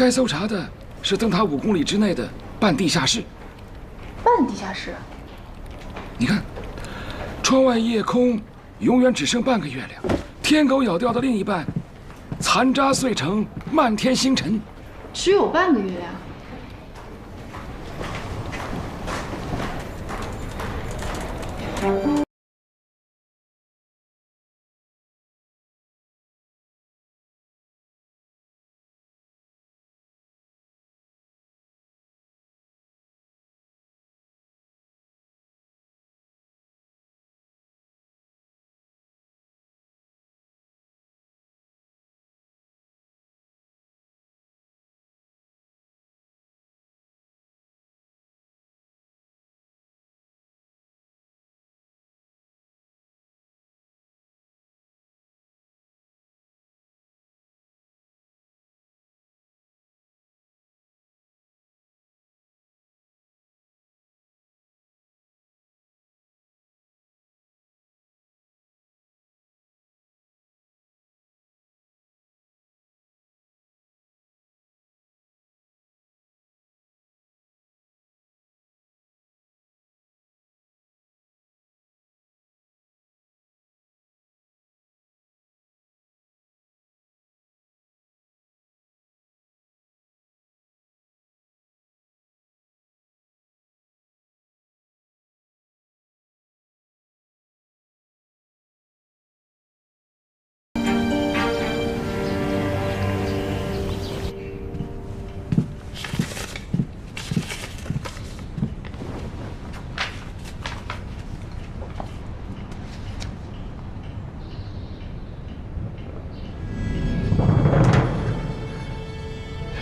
该搜查的是灯塔5公里之内的半地下室。半地下室？你看，窗外夜空永远只剩半个月亮，天狗咬掉的另一半，残渣碎成漫天星辰。只有半个月亮？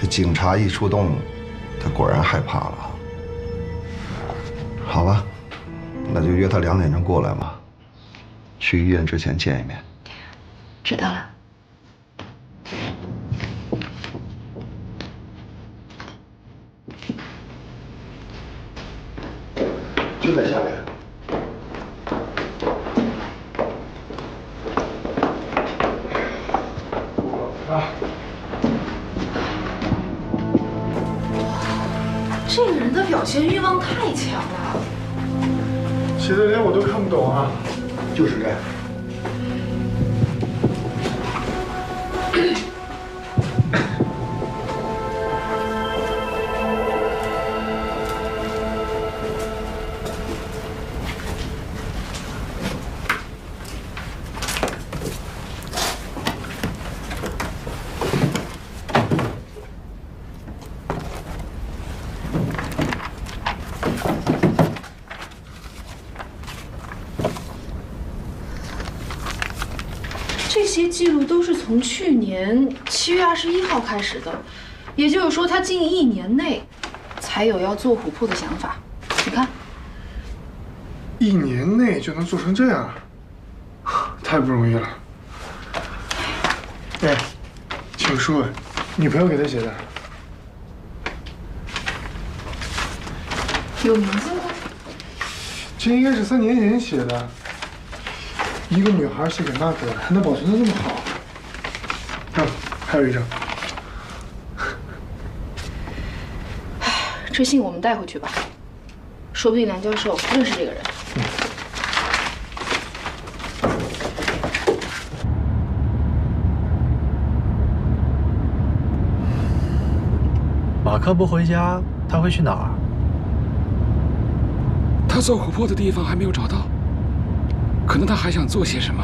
警察一出动，他果然害怕了。好吧，那就约他2点钟过来嘛，去医院之前见一面。知道了。就在下面。啊。这个人的表现欲望太强了，写的连我都看不懂啊！就是这样。这些记录都是从去年7月21号开始的，也就是说，他近1年内才有要做琥珀的想法。你看，1年内就能做成这样，太不容易了。哎，请说，女朋友给他写的，有名字吗？这应该是3年前写的。一个女孩写给马可，还能保存得这么好。还有一张。这信我们带回去吧，说不定梁教授认识这个人。马克不回家，他会去哪儿？他做琥珀的地方还没有找到。可能他还想做些什么。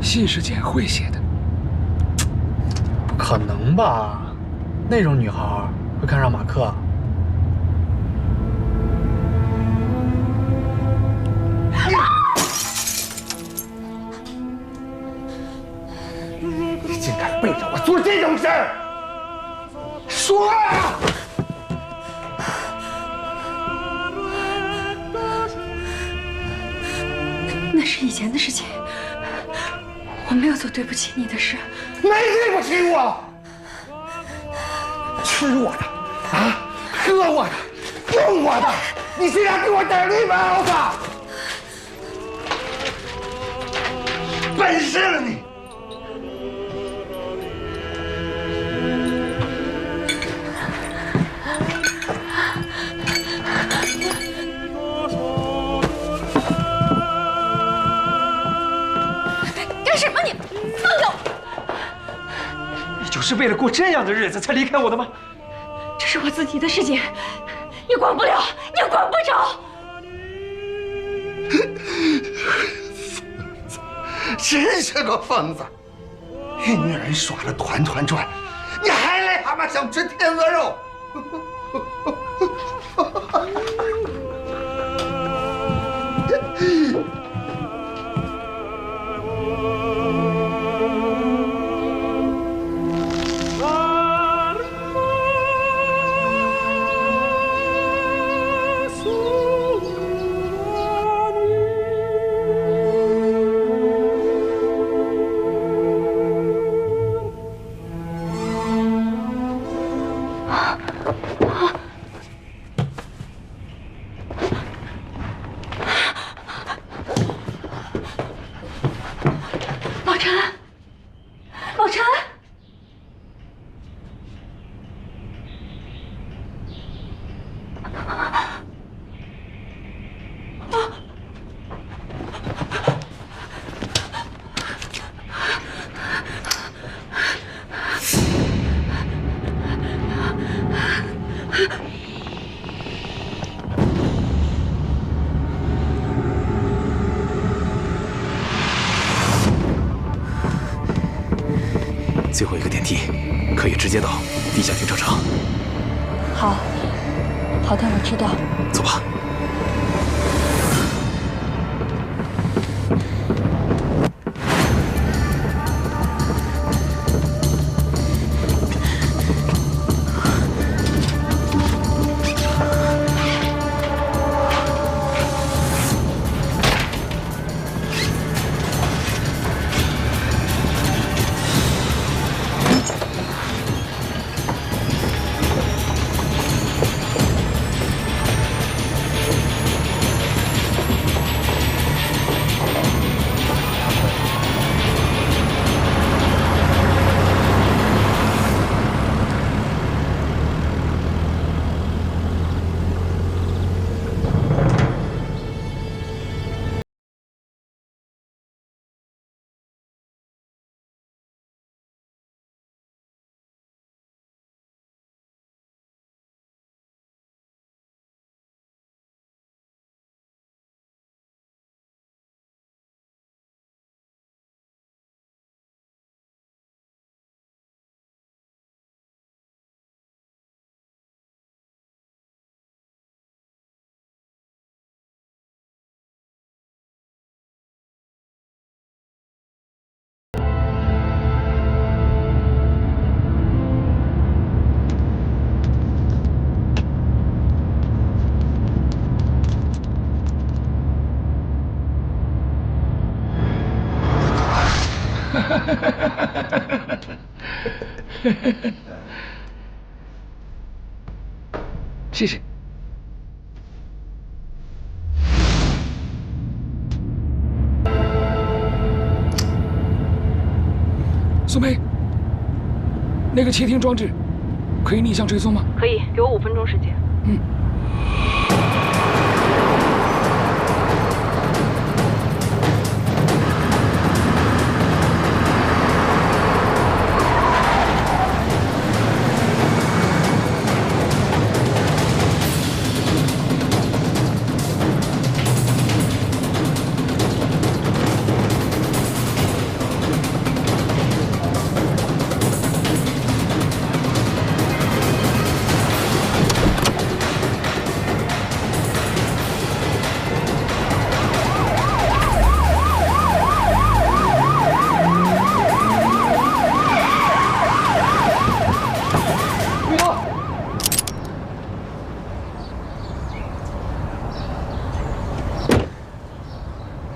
信是简慧写的，不可能吧？那种女孩会看上马克？你竟敢背着我做这种事儿！说啊！那是以前的事情，我没有做对不起你的事。没对不起我，吃我的啊，喝我的，用我的，你竟然给我点绿帽子！本事了你！干什么你？放手！你就是为了过这样的日子才离开我的吗？这是我自己的事情，你管不了，也管不着。真是个疯子！与女人耍得团团转，你还癞蛤蟆想吃天鹅肉？老陈，老陈，最后一个电梯可以直接到地下停车场。好，好的，我知道。走吧。谢谢。苏梅，那个窃听装置可以逆向追踪吗？可以，给我5分钟时间。嗯。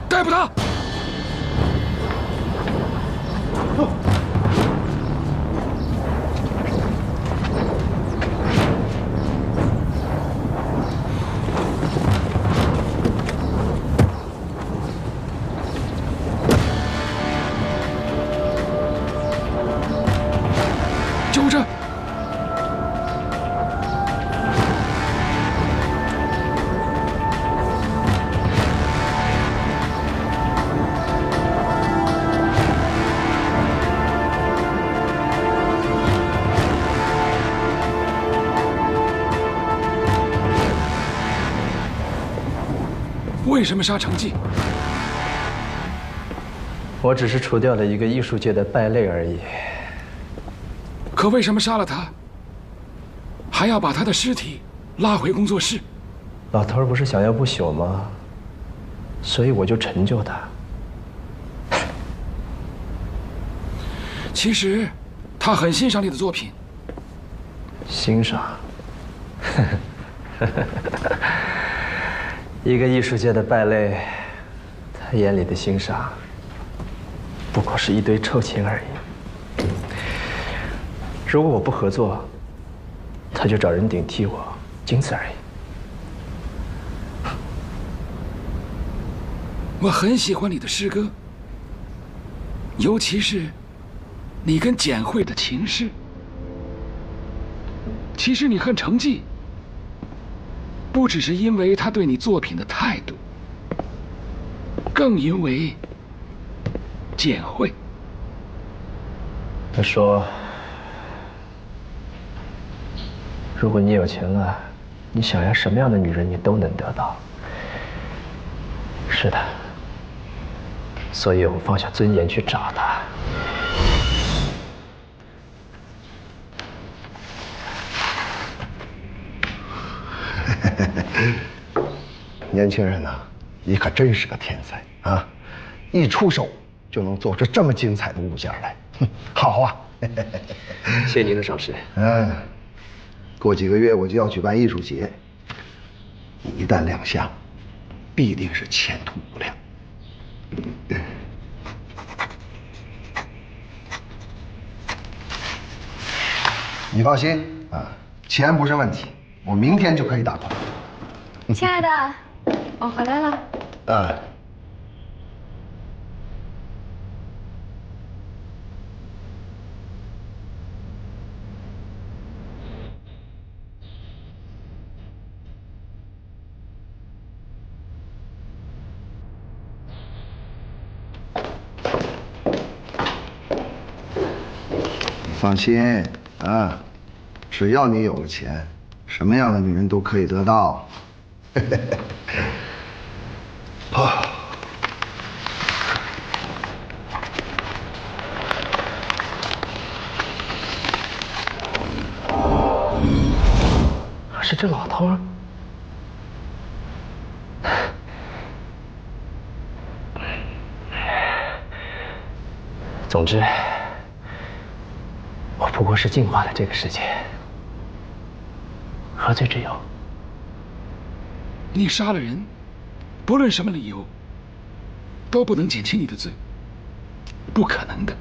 逮捕他！为什么杀程记？我只是除掉了一个艺术界的败类而已。可为什么杀了他，还要把他的尸体拉回工作室？老头儿不是想要不朽吗？所以我就成就他。其实，他很欣赏你的作品。欣赏。一个艺术界的败类，他眼里的欣赏，不过是一堆臭钱而已。如果我不合作，他就找人顶替我，仅此而已。我很喜欢你的诗歌，尤其是你跟简慧的情诗。其实你恨程记，不只是因为他对你作品的态度，更因为简慧。他说：“如果你有钱了，你想要什么样的女人，你都能得到。”是的，所以我放下尊严去找她。年轻人呐，你可真是个天才啊！一出手就能做出这么精彩的物件来，好啊！谢谢您的赏识。过几个月我就要举办艺术节，你一旦亮相，必定是前途无量。你放心啊，钱不是问题，我明天就可以打款。亲爱的，我回来了。放心啊，只要你有了钱，什么样的女人都可以得到。是这老头儿。总之，我不过是净化了这个世界，何罪之有？你杀了人，不论什么理由，都不能减轻你的罪，不可能的。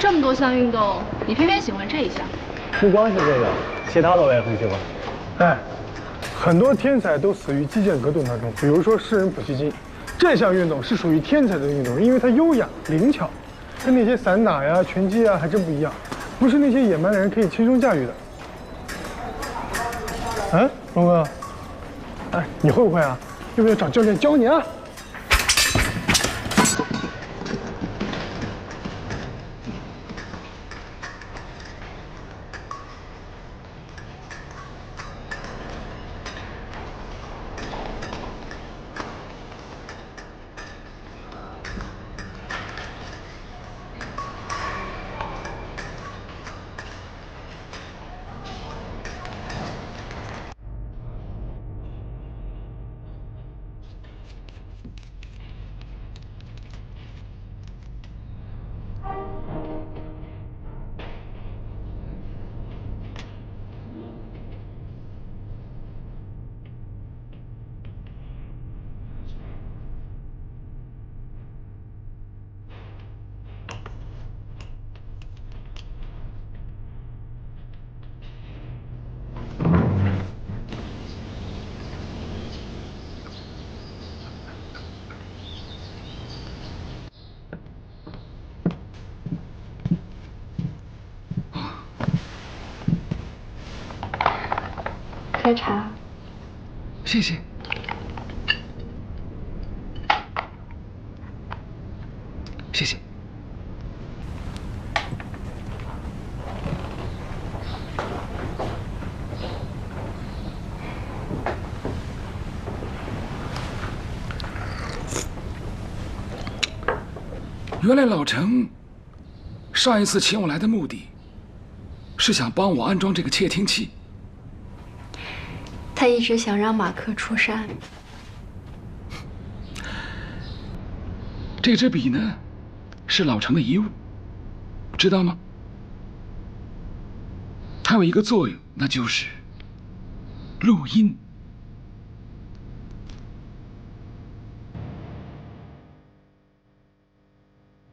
这么多项运动，你偏偏喜欢这一项？不光是这个，其他的我也很喜欢。哎，很多天才都死于击剑格斗当中，比如说诗人普希金。这项运动是属于天才的运动，因为它优雅灵巧，跟那些散打呀、拳击啊还真不一样，不是那些野蛮的人可以轻松驾驭的。嗯，龙哥，哎，你会不会啊？要不要找教练教你啊？喝茶。谢谢。谢谢。原来老程上一次请我来的目的，是想帮我安装这个窃听器。他一直想让马克出山。这支笔呢，是老程的遗物，知道吗？它有一个作用，那就是录音。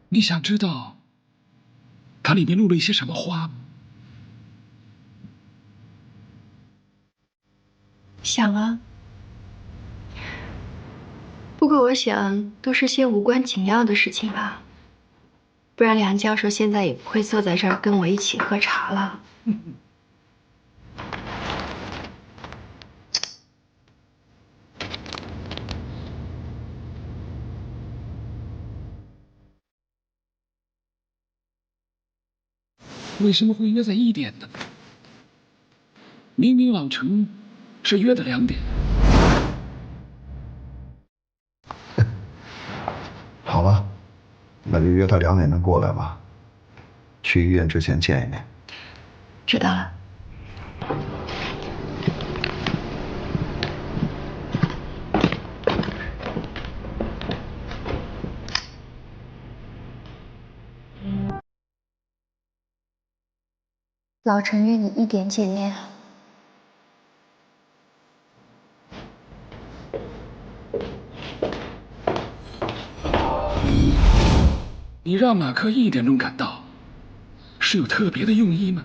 你想知道它里面录了一些什么话吗？想啊，不过我想都是些无关紧要的事情吧，不然梁教授现在也不会坐在这儿跟我一起喝茶了。为什么会约在1点呢？明明老程是约的2点。好了，那就约他2点钟过来吧。去医院之前见一面。知道了。老陈约你1点见面。你让马克1点钟赶到，是有特别的用意吗？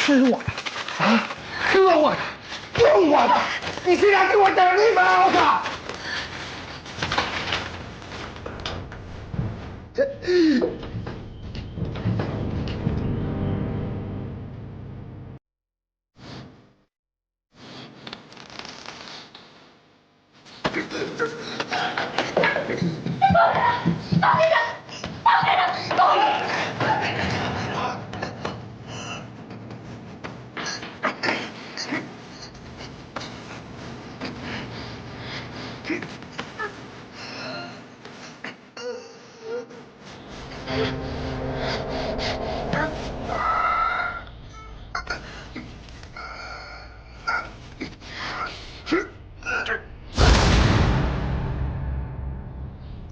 是我的啊！是我的，是我的！你竟然给我等你妈的！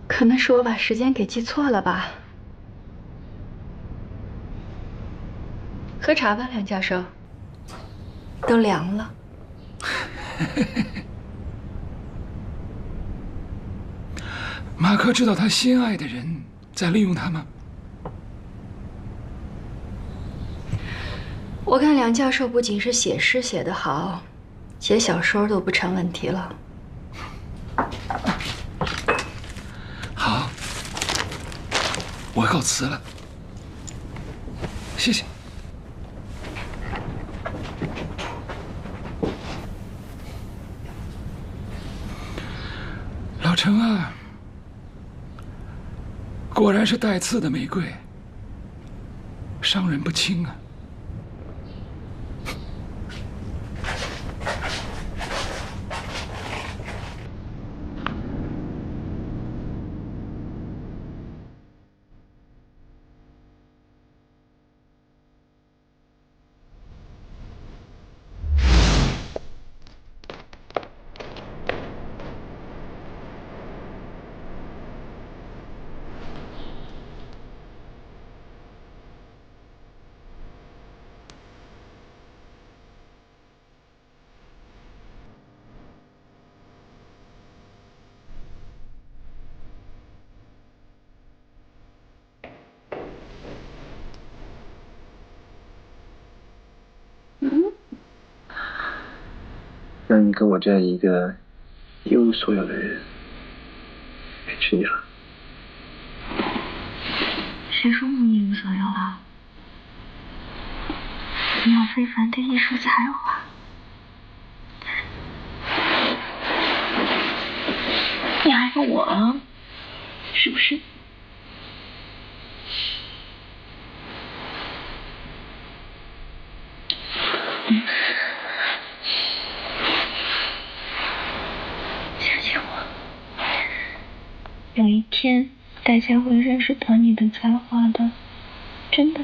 可能是我把时间给记错了吧。喝茶吧，梁教授。都凉了。马克知道他心爱的人在利用他吗？我看梁教授不仅是写诗写得好，写小说都不成问题了。好，我告辞了，谢谢。老程啊，果然是带刺的玫瑰，伤人不轻啊。让你跟我这样一个一无所有的人给娶你了。谁说我一无所有了？你有非凡的艺术才华，你还有我，是不是？相信我，有一天大家会认识到你的才华的，真的。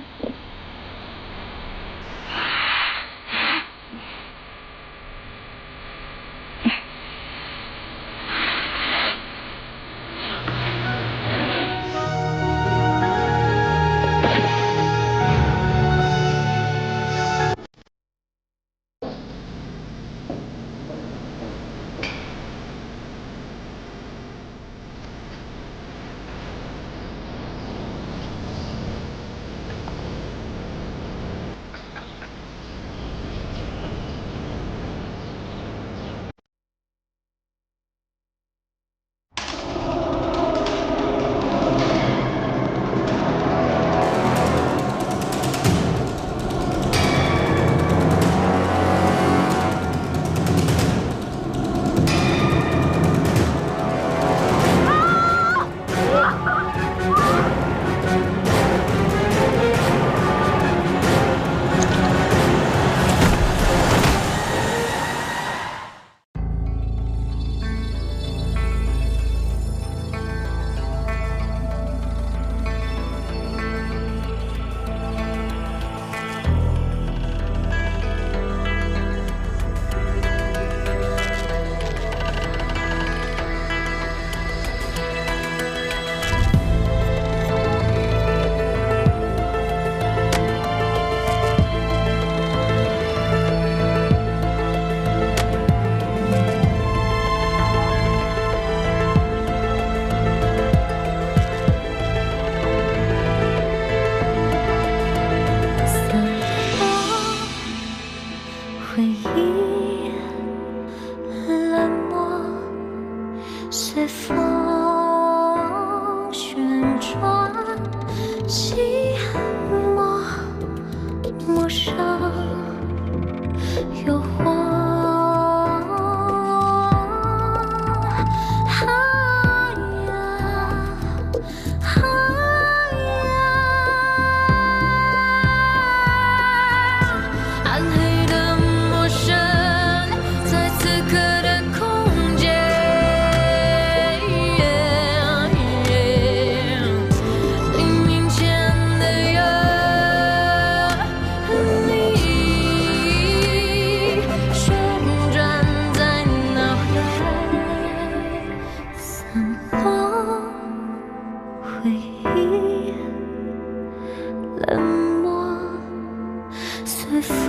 回忆冷漠，随风旋转，寂寞陌生诱惑。暗黑的陌生，在此刻的空间，黎明前的夜里，旋转在脑海，散落回忆，冷漠随风。